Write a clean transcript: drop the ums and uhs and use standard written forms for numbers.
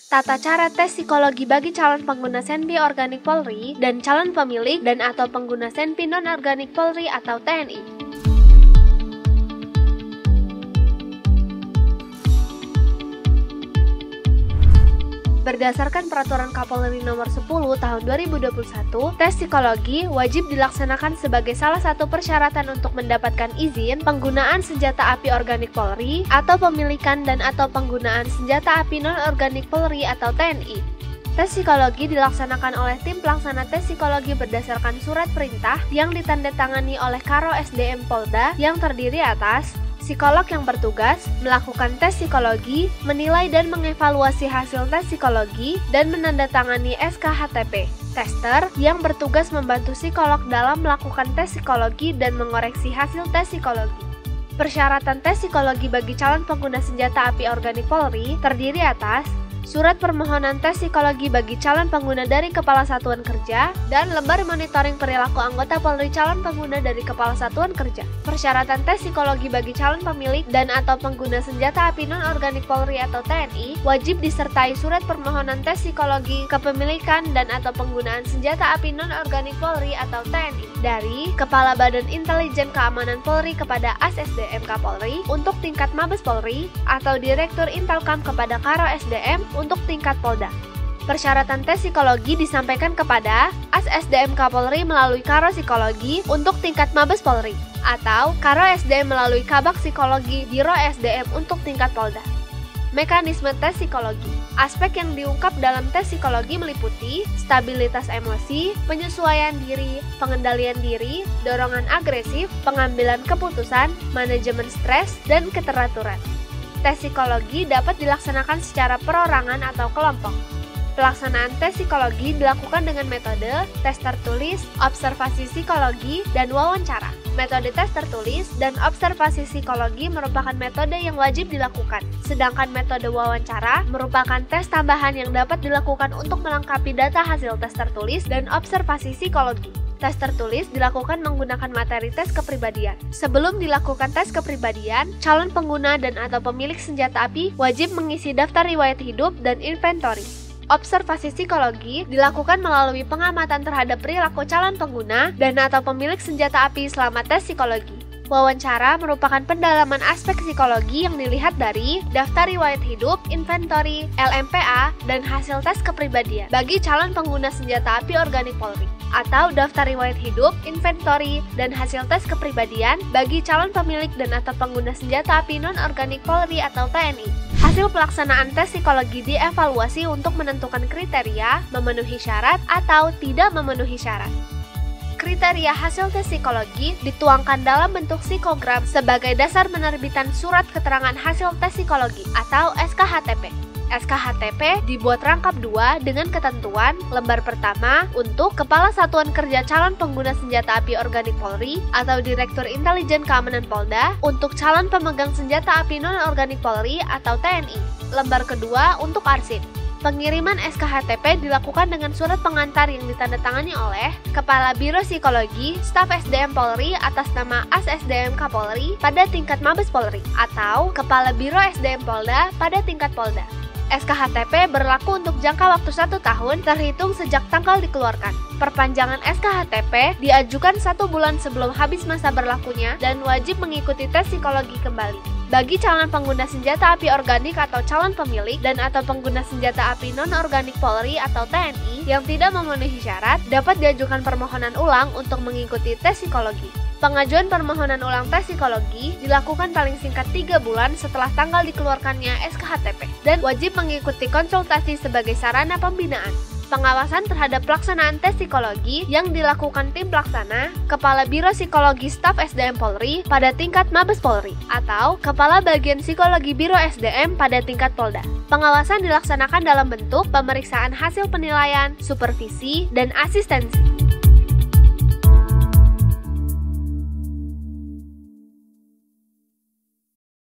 Tata cara tes psikologi bagi calon pengguna Senpi Organik Polri dan calon pemilik dan atau pengguna Senpi Non-Organik Polri atau TNI. Berdasarkan Peraturan Kapolri Nomor 10 Tahun 2021, tes psikologi wajib dilaksanakan sebagai salah satu persyaratan untuk mendapatkan izin penggunaan senjata api organik Polri atau pemilikan dan atau penggunaan senjata api non-organik Polri atau TNI. Tes psikologi dilaksanakan oleh tim pelaksana tes psikologi berdasarkan surat perintah yang ditandatangani oleh Karo SDM Polda yang terdiri atas psikolog yang bertugas melakukan tes psikologi, menilai dan mengevaluasi hasil tes psikologi, dan menandatangani SKHTP. Tester yang bertugas membantu psikolog dalam melakukan tes psikologi dan mengoreksi hasil tes psikologi. Persyaratan tes psikologi bagi calon pengguna senjata api organik Polri terdiri atas surat permohonan tes psikologi bagi calon pengguna dari Kepala Satuan Kerja dan lembar monitoring perilaku anggota Polri calon pengguna dari Kepala Satuan Kerja. Persyaratan tes psikologi bagi calon pemilik dan atau pengguna senjata api non-organik Polri atau TNI wajib disertai surat permohonan tes psikologi kepemilikan dan atau penggunaan senjata api non-organik Polri atau TNI dari Kepala Badan Intelijen Keamanan Polri kepada ASSDM Kapolri untuk tingkat Mabes Polri atau Direktur Intelkam kepada Karo SDM untuk tingkat Polda. Persyaratan tes psikologi disampaikan kepada ASSDM Kapolri melalui Karo Psikologi untuk tingkat Mabes Polri atau Karo SDM melalui Kabak Psikologi Biro SDM untuk tingkat Polda. Mekanisme tes psikologi. Aspek yang diungkap dalam tes psikologi meliputi stabilitas emosi, penyesuaian diri, pengendalian diri, dorongan agresif, pengambilan keputusan, manajemen stres, dan keteraturan. Tes psikologi dapat dilaksanakan secara perorangan atau kelompok. Pelaksanaan tes psikologi dilakukan dengan metode tes tertulis, observasi psikologi, dan wawancara. Metode tes tertulis dan observasi psikologi merupakan metode yang wajib dilakukan, sedangkan metode wawancara merupakan tes tambahan yang dapat dilakukan untuk melengkapi data hasil tes tertulis dan observasi psikologi. Tes tertulis dilakukan menggunakan materi tes kepribadian. Sebelum dilakukan tes kepribadian, calon pengguna dan atau pemilik senjata api wajib mengisi daftar riwayat hidup dan inventory. Observasi psikologi dilakukan melalui pengamatan terhadap perilaku calon pengguna dan atau pemilik senjata api selama tes psikologi. Wawancara merupakan pendalaman aspek psikologi yang dilihat dari daftar riwayat hidup, inventory, LMPA, dan hasil tes kepribadian bagi calon pengguna senjata api organik Polri, atau daftar riwayat hidup, inventory, dan hasil tes kepribadian bagi calon pemilik dan atau pengguna senjata api non-organik Polri atau TNI. Hasil pelaksanaan tes psikologi dievaluasi untuk menentukan kriteria, memenuhi syarat, atau tidak memenuhi syarat. Kriteria hasil tes psikologi dituangkan dalam bentuk psikogram sebagai dasar penerbitan surat keterangan hasil tes psikologi atau SKHTP. SKHTP dibuat rangkap 2 dengan ketentuan lembar pertama untuk Kepala Satuan Kerja calon pengguna senjata api organik Polri atau Direktur Intelijen Keamanan Polda untuk calon pemegang senjata api non-organik Polri atau TNI. Lembar kedua untuk arsip. Pengiriman SKHTP dilakukan dengan surat pengantar yang ditandatangani oleh Kepala Biro Psikologi Staf SDM Polri atas nama ASSDM Kapolri pada tingkat Mabes Polri atau Kepala Biro SDM Polda pada tingkat Polda. SKHTP berlaku untuk jangka waktu 1 tahun terhitung sejak tanggal dikeluarkan. Perpanjangan SKHTP diajukan 1 bulan sebelum habis masa berlakunya dan wajib mengikuti tes psikologi kembali. Bagi calon pengguna senjata api organik atau calon pemilik dan atau pengguna senjata api non-organik Polri atau TNI yang tidak memenuhi syarat dapat diajukan permohonan ulang untuk mengikuti tes psikologi. Pengajuan permohonan ulang tes psikologi dilakukan paling singkat 3 bulan setelah tanggal dikeluarkannya SKHTP dan wajib mengikuti konsultasi sebagai sarana pembinaan. Pengawasan terhadap pelaksanaan tes psikologi yang dilakukan tim pelaksana, Kepala Biro Psikologi Staf SDM Polri pada tingkat Mabes Polri, atau Kepala Bagian Psikologi Biro SDM pada tingkat Polda. Pengawasan dilaksanakan dalam bentuk pemeriksaan hasil penilaian, supervisi, dan asistensi.